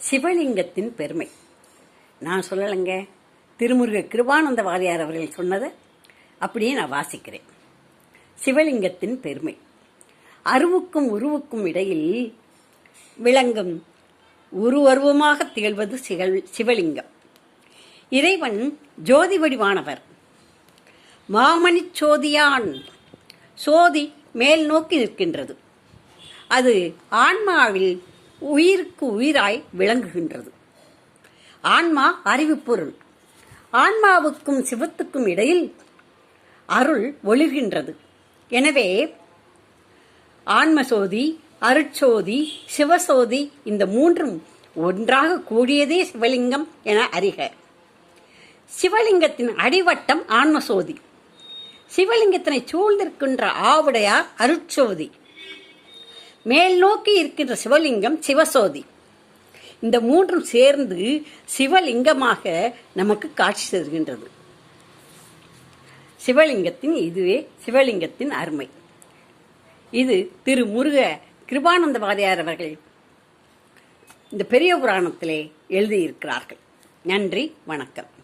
சிவலிங்கத்தின் பெருமை. நான் சொல்லலைங்க, திருமுருக கிருபானந்த வாரியார் அவர்கள் சொன்னதை அப்படியே நான் வாசிக்கிறேன். சிவலிங்கத்தின் பெருமை. அருவுக்கும் உருவுக்கும் இடையில் விளங்கும் உருவருவமாக திகழ்வது சிவலிங்கம். இறைவன் ஜோதி வடிவானவர். மாமணி சோதியான். சோதி மேல் நோக்கி நிற்கின்றது. அது ஆன்மாவில் உயிருக்கு உயிராய் விளங்குகின்றது. ஆன்மா அறிவு பொருள். ஆன்மாவுக்கும் சிவத்துக்கும் இடையில் அருள் ஒளிர்கின்றது. எனவே ஆன்மசோதி, அருட்சோதி, சிவசோதி இந்த மூன்றும் ஒன்றாக கூடியதே சிவலிங்கம் என அறிக. சிவலிங்கத்தின் அடிவட்டம் ஆன்மசோதி. சிவலிங்கத்தினை சூழ்ந்திருக்கின்ற ஆவுடையார் அருட்சோதி. மேல் நோக்கி இருக்கின்ற சிவலிங்கம் சிவசோதி. இந்த மூன்றும் சேர்ந்து சிவலிங்கமாக நமக்கு காட்சி தருகின்றது. இதுவே சிவலிங்கத்தின் அருமை. இது திரு முருக கிருபானந்த வாரியார் அவர்கள் இந்த பெரிய புராணத்திலே எழுதியிருக்கிறார்கள். நன்றி, வணக்கம்.